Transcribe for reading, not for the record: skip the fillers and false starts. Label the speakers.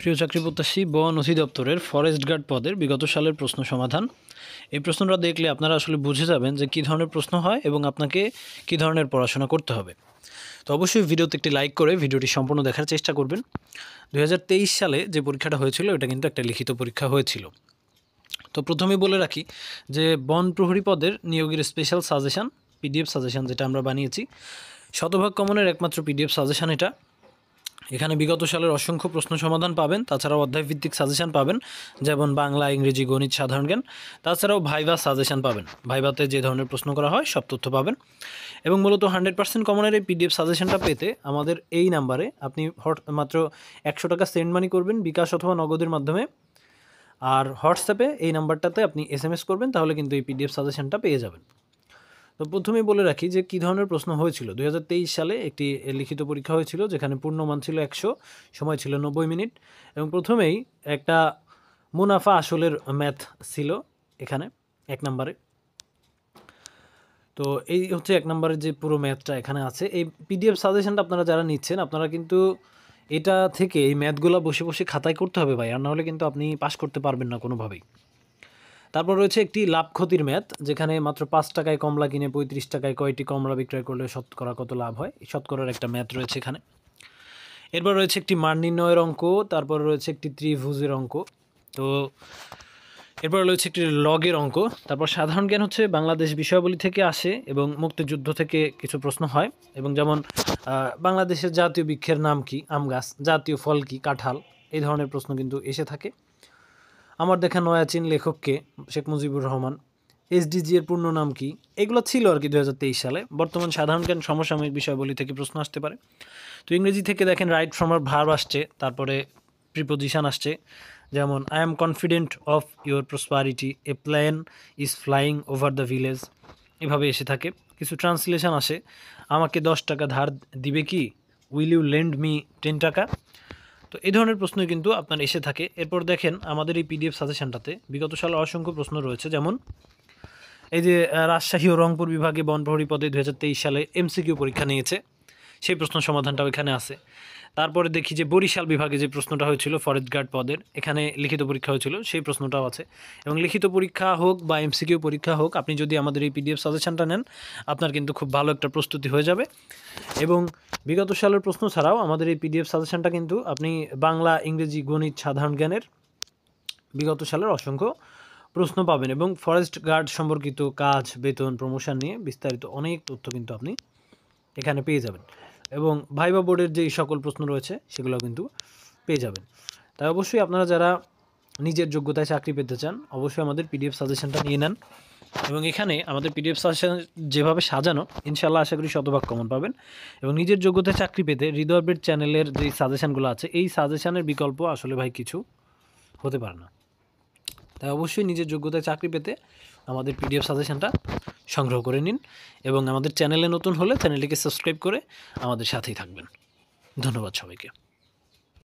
Speaker 1: প্রিয় চাকরি প্রত্যাশী বন অধিদপ্তরের ফরেস্ট গার্ড পদের বিগত সালের প্রশ্ন সমাধান। এই প্রশ্নটা দেখলে আপনারা আসলে বুঝে যাবেন যে কী ধরনের প্রশ্ন হয় এবং আপনাকে কী ধরনের পড়াশোনা করতে হবে। তো অবশ্যই ভিডিওতে একটি লাইক করে ভিডিওটি সম্পূর্ণ দেখার চেষ্টা করবেন। 2023 সালে যে পরীক্ষাটা হয়েছিল এটা কিন্তু একটা লিখিত পরীক্ষা হয়েছিল। তো প্রথমেই বলে রাখি যে বন প্রহরী পদের নিয়োগের স্পেশাল সাজেশান পিডিএফ সাজেশান যেটা আমরা বানিয়েছি, শতভাগ কমনের একমাত্র পিডিএফ সাজেশান এটা। এখানে বিগত সালের অসংখ্য প্রশ্ন সমাধান পাবেন, তাছাড়াও অধ্যায়ভিত্তিক সাজেশান পাবেন, যেমন বাংলা, ইংরেজি, গণিত, সাধারণ জ্ঞান। তাছাড়াও ভাইভা সাজেশান পাবেন, ভাইভাতে যে ধরনের প্রশ্ন করা হয় সব তথ্য পাবেন। এবং মূলত 100% কমনের এই পিডিএফ সাজেশানটা পেতে আমাদের এই নাম্বারে আপনি মাত্র 100 টাকা সেন্ড মানি করবেন বিকাশ অথবা নগদের মাধ্যমে, আর হোয়াটসঅ্যাপে এই নাম্বারটাতে আপনি SMS করবেন, তাহলে কিন্তু এই পিডিএফ সাজেশানটা পেয়ে যাবেন। তো প্রথমেই বলে রাখি যে কী ধরনের প্রশ্ন হয়েছিল। 2023 সালে একটি লিখিত পরীক্ষা হয়েছিল যেখানে পূর্ণমান ছিল 100, সময় ছিল 90 মিনিট। এবং প্রথমেই একটা মুনাফা আসলের ম্যাথ ছিল এখানে 1 নম্বরে। তো এই হচ্ছে 1 নম্বরের যে পুরো ম্যাথটা এখানে আছে। এই পিডিএফ সাজেশনটা আপনারা যারা নিচ্ছেন আপনারা কিন্তু এটা থেকে এই ম্যাথগুলো বসে বসে খাতায় করতে হবে ভাই, আর নাহলে কিন্তু আপনি পাস করতে পারবেন না কোনোভাবেই। তারপর রয়েছে একটি লাভ ক্ষতির ম্যাথ, যেখানে মাত্র 5 টাকায় কমলা কিনে 35 টাকায় কয়টি কমলা বিক্রয় করলে শতকরা কত লাভ হয়, এই শতকরার একটা ম্যাথ রয়েছে এখানে। এরপর রয়েছে একটি মান নির্ণয়ের অঙ্ক, তারপর রয়েছে একটি ত্রিভুজের অঙ্ক, তো এরপর রয়েছে একটি লগের অঙ্ক। তারপর সাধারণ জ্ঞান হচ্ছে বাংলাদেশ বিষয়াবলী থেকে আসে এবং মুক্তিযুদ্ধ থেকে কিছু প্রশ্ন হয়, এবং যেমন বাংলাদেশের জাতীয় বৃক্ষের নাম কি, আম গাছ, জাতীয় ফল কি, কাঁঠাল, এই ধরনের প্রশ্ন কিন্তু এসে থাকে। আমার দেখা নয়াচীন লেখককে, শেখ মুজিবুর রহমান। SDG এর পূর্ণ নাম কি, এগুলো ছিল আর কি 2023 সালে। বর্তমান সাধারণ জ্ঞান সমসাময়িক বিষয়াবলী থেকে প্রশ্ন আসতে পারে। তো ইংরেজি থেকে দেখেন রাইট ফ্রম আর ভার্ব আসছে, তারপরে প্রিপোজিশন আসছে, যেমন I am confident of your prosperity, a plane is flying over the village, এভাবে এসে থাকে। কিছু ট্রান্সলেশন আসে, আমাকে 10 টাকা ধার দিবে কি, উইল ইউ লেন্ড মি 10 টাকা। তো এই ধরনের প্রশ্নই কিন্তু আপনার এসে থাকে। এরপর দেখেন আমাদের এই পিডিএফ সাজেশনটাতে বিগত সালে অসংখ্য প্রশ্ন রয়েছে, যেমন এই যে রাজশাহী ও রংপুর বিভাগে বন প্রহরী পদে 2023 সালে MCQ পরীক্ষা নিয়েছে, সেই প্রশ্ন সমাধানটাও এখানে আছে। তারপরে দেখি যে বরিশাল বিভাগে যে প্রশ্নটা হয়েছিল ফরেস্ট গার্ড পদের, এখানে লিখিত পরীক্ষা হয়েছিল, সেই প্রশ্নটাও আছে। এবং লিখিত পরীক্ষা হোক বা MCQ পরীক্ষা হোক, আপনি যদি আমাদের এই পিডিএফ সাজেশনটা নেন আপনার কিন্তু খুব ভালো একটা প্রস্তুতি হয়ে যাবে। এবং বিগত সালের প্রশ্ন ছাড়াও আমাদের এই পিডিএফ সাজেশনটা কিন্তু আপনি বাংলা, ইংরেজি, গণিত, সাধারণ জ্ঞানের বিগত সালের অসংখ্য প্রশ্ন পাবেন, এবং ফরেস্ট গার্ড সম্পর্কিত কাজ, বেতন, প্রমোশন নিয়ে বিস্তারিত অনেক তথ্য কিন্তু আপনি এখানে পেয়ে যাবেন। এবং ভাইবা বোর্ডের যেই সকল প্রশ্ন রয়েছে সেগুলো কিন্তু পেয়ে যাবেন। তাই অবশ্যই আপনারা যারা নিজের যোগ্যতায় চাকরি পেতে চান অবশ্যই আমাদের পিডিএফ সাজেশনটা নিয়ে নেন। এবং এখানে আমাদের পিডিএফ সাজেশন যেভাবে সাজানো, ইনশাল্লাহ আশা করি শতভাগ কমন পাবেন। এবং নিজের যোগ্যতায় চাকরি পেতে হৃদয় আপডেট চ্যানেলের যে সাজেশনগুলো আছে, এই সাজেশনের বিকল্প আসলে ভাই কিছু হতে পারে না। তাই অবশ্যই নিজের যোগ্যতায় চাকরি পেতে আমাদের পিডিএফ সাজেশনটা সংগ্রহ করে নিন, এবং আমাদের চ্যানেলে নতুন হলে চ্যানেলটিকে সাবস্ক্রাইব করে আমাদের সাথেই থাকবেন। ধন্যবাদ সবাইকে।